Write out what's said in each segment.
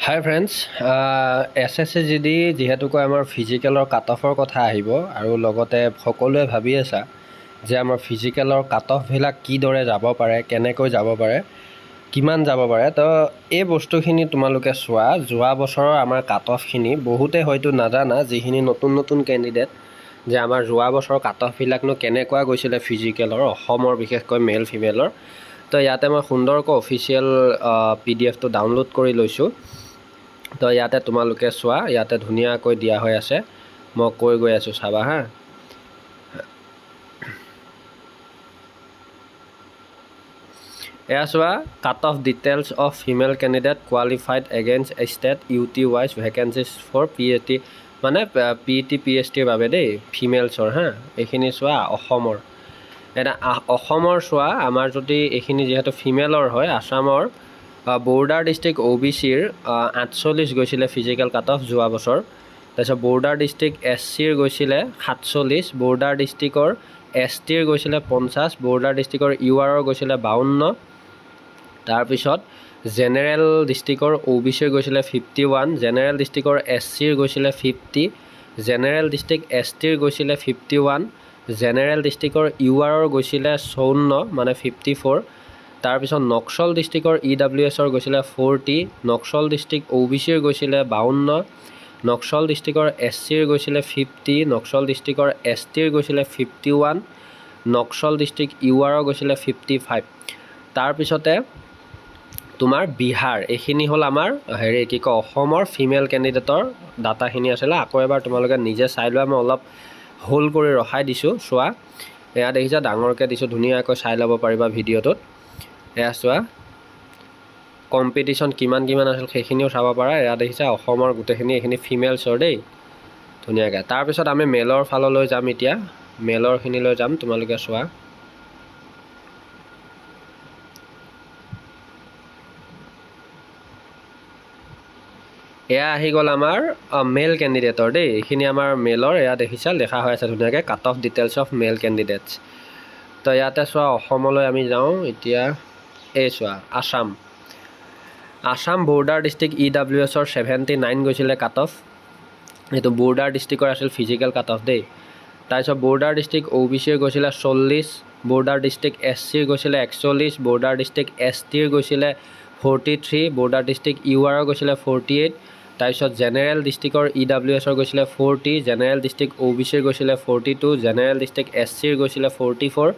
হাই friends, SSCGD যিহেতুকৈ আমাৰ ফিজিকেলৰ কাট অফৰ কথা আহিব আৰু লগতে সকলোৱে ভাবি আছা যে আমাৰ ফিজিকেলৰ কাট অফবিলাক কিদৰে যাব পাৰে, কেনেকৈ যাব পাৰে, কিমান যাব পাৰে। তো এই বস্তুখিনি তোমালোকে চোৱা, যোৱা বছৰৰ আমাৰ কাট অফখিনি বহুতে হয়তো নাজানা, যিখিনি নতুন কেণ্ডিডেট, যে আমাৰ যোৱা বছৰৰ কাট অফবিলাকনো কেনেকুৱা গৈছিলে ফিজিকেলৰ, অসমৰ বিশেষকৈ মেল ফিমেলৰ। তো ইয়াতে মই সুন্দৰকৈ অফিচিয়েল PDF-টো ডাউনলোড কৰি লৈছোঁ। তো ইয়াতে তোমালোকে চোৱা, ইয়াতে ধুনীয়াকৈ দিয়া হৈ আছে, মই কৈ গৈ আছোঁ, চাবা হা। এয়া চোৱা, cut off details of female candidate qualified against state UT wise vacancies for PhD, মানে PET PhDৰ বাবে দেই, ফিমেলছৰ হা। এইখিনি চোৱা অসমৰ, এটা অসমৰ চোৱা, আমাৰ যদি এইখিনি যিহেতু ফিমেলৰ হয়, আছামৰ বৰ্ডাৰ ডিষ্ট্ৰিক্ট OBCৰ 48 গৈছিলে ফিজিকেল কাট অফ যোৱা বছৰ। তাৰপিছত বৰ্ডাৰ ডিষ্ট্ৰিক্ট SCৰ গৈছিলে 47, বৰ্ডাৰ ডিষ্ট্ৰিক্টৰ STৰ গৈছিলে 50, বৰ্ডাৰ ডিষ্ট্ৰিক্টৰ URৰ গৈছিলে 52, তাৰপিছত জেনেৰেল ডিষ্ট্ৰিক্টৰ OBCৰ গৈছিলে 51, জেনেৰেল ডিষ্ট্ৰিক্টৰ SCৰ গৈছিলে 50, জেনেৰেল ডিষ্ট্ৰিক্ট STৰ গৈছিলে 51, জেনেৰেল ডিষ্ট্ৰিক্টৰ URৰ গৈছিলে 54, মানে 54, তাৰপিছত নক্সল ডিষ্ট্ৰিক্টৰ EWSৰ গৈছিলে 40, নক্সল ডিষ্ট্ৰিক্ট OBCৰ গৈছিলে 52, নক্সল ডিষ্ট্ৰিক্টৰ SCৰ গৈছিলে 50, নক্সল ডিষ্ট্ৰিক্টৰ STৰ গৈছিলে 51, নক্সল ডিষ্ট্ৰিক্ট URৰ গৈছিলে 55। তাৰপিছতে তোমাৰ বিহাৰ, এইখিনি হ'ল আমাৰ কি কয় অসমৰ ফিমেল কেণ্ডিডেটৰ ডাটাখিনি আছিলে। আকৌ এবাৰ তোমালোকে নিজে চাই লোৱা, মই অলপ হোল্ড কৰি ৰখাই দিছোঁ, চোৱা। এয়া দেখিছা, ডাঙৰকৈ দিছোঁ, ধুনীয়াকৈ চাই ল'ব পাৰিবা ভিডিঅ'টোত। এয়া চোৱা, কম্পিটিশ্যন কিমান আছিল সেইখিনিও চাব পাৰা। এয়া দেখিছা অসমৰ গোটেইখিনি, এইখিনি ফিমেলছৰ দেই, ধুনীয়াকৈ। তাৰপিছত আমি মেলৰ ফাললৈ যাম, এতিয়া মেলৰখিনিলৈ যাম, তোমালোকে চোৱা। এয়া আহি গ'ল আমাৰ মেল কেণ্ডিডেটৰ দেই, এইখিনি আমাৰ মেলৰ। এয়া দেখিছা লেখা হৈ আছে ধুনীয়াকৈ, cut off details of male candidates. তো ইয়াতে চোৱা অসমলৈ আমি যাওঁ এতিয়া। এই চোৱা আসাম বৰ্ডাৰ ডিষ্ট্ৰিক্ট EWSৰ 79 গৈছিলে কাট অফ, এইটো বৰ্ডাৰ ডিষ্ট্ৰিক্টৰ আছিল ফিজিকেল কাট অফ দেই। তাৰপিছত বৰ্ডাৰ ডিষ্ট্ৰিক্ট OBCৰ গৈছিলে 40, বৰ্ডাৰ ডিষ্ট্ৰিক্ট SCৰ গৈছিলে 41, বৰ্ডাৰ ডিষ্ট্ৰিক্ট STৰ গৈছিলে 43, বৰ্ডাৰ ডিষ্ট্ৰিক্ট URৰ গৈছিলে 48, তাৰপিছত জেনেৰেল ডিষ্ট্ৰিক্টৰ EWSৰ গৈছিলে 40, জেনেৰেল ডিষ্ট্ৰিক্ট OBCৰ গৈছিলে 42, জেনেৰেল ডিষ্ট্ৰিক্ট SCৰ গৈছিলে 44,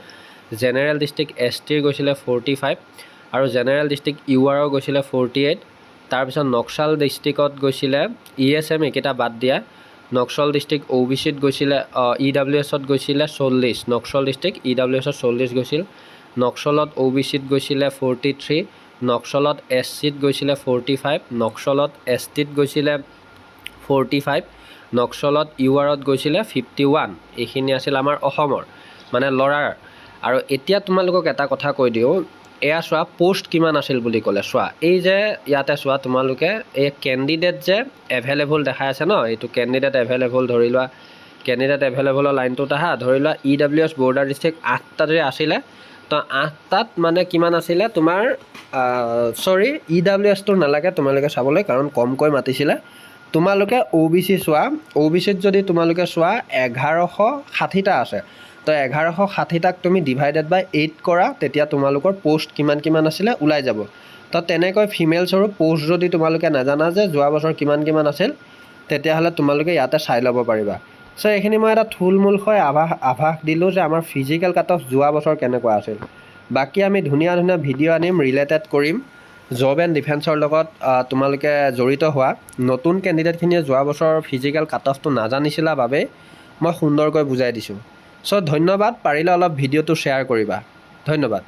জেনেৰেল ডিষ্ট্ৰিক্ট STৰ গৈছিলে 45, আৰু জেনেৰেল ডিষ্ট্ৰিক্ট URৰ গৈছিলে 48। তাৰপিছত নক্সাল ডিষ্ট্ৰিক্টত গৈছিলে ESM, এইকেইটা বাদ দিয়া। নক্সল ডিষ্ট্ৰিক্ট OBCত গৈছিলে EWSত গৈছিলে 40, নক্সল ডিষ্ট্ৰিক্ট EWSত 40 গৈছিল। নক্সলত OBCত গৈছিলে 43, নক্সলত SCত গৈছিলে 45, নক্সলত STত গৈছিলে 45, নক্সলত URত গৈছিলে 51। এইখিনি আছিল আমাৰ অসমৰ, মানে ল'ৰাৰ। আৰু এতিয়া তোমালোকক এটা কথা কৈ দিওঁ, এয়া চোৱা পোষ্ট কিমান আছিল বুলি ক'লে, চোৱা এই যে ইয়াতে চোৱা তোমালোকে, এই কেণ্ডিডেট যে এভেইলেবল দেখাই আছে ন, এইটো কেণ্ডিডেট এভেইলেবল, ধৰি লোৱা কেণ্ডিডেট এভেইলেবলৰ লাইনটোত আহা, ধৰি লোৱা EWS বৰ্ডাৰ ডিষ্ট্ৰিক্ট 8টা যে আছিলে, তো 8টাত মানে কিমান আছিলে তোমাৰ, চৰি EWSটো নালাগে তোমালোকে চাবলৈ, কাৰণ কমকৈ মাতিছিলে। তোমালোকে OBC চোৱা, OBCত যদি তোমালোকে চোৱা 1160টা আছে, তো 1160টাক তুমি ডিভাইডেড বাই 8 কৰা, তেতিয়া তোমালোকৰ পোষ্ট কিমান আছিলে ওলাই যাব। তো তেনেকৈ ফিমেলছৰো পোষ্ট যদি তোমালোকে নাজানা যে যোৱা বছৰ কিমান আছিল, তেতিয়াহ'লে তোমালোকে ইয়াতে চাই ল'ব পাৰিবা। চ' এইখিনি মই এটা থুলমূলকৈ আভাস দিলোঁ যে আমাৰ ফিজিকেল কাট অফ যোৱা বছৰ কেনেকুৱা আছিল। বাকী আমি ধুনীয়া ভিডিঅ' আনিম, ৰিলেটেড কৰিম জব এণ্ড ডিফেন্সৰ লগত তোমালোকে জড়িত হোৱা। নতুন কেণ্ডিডেটখিনিয়ে যোৱা বছৰৰ ফিজিকেল কাট অফটো নাজানিছিলা বাবে মই সুন্দৰকৈ বুজাই দিছোঁ। চ' ধন্যবাদ, পাৰিলে অলপ ভিডিঅ'টো শ্বেয়াৰ কৰিবা, ধন্যবাদ।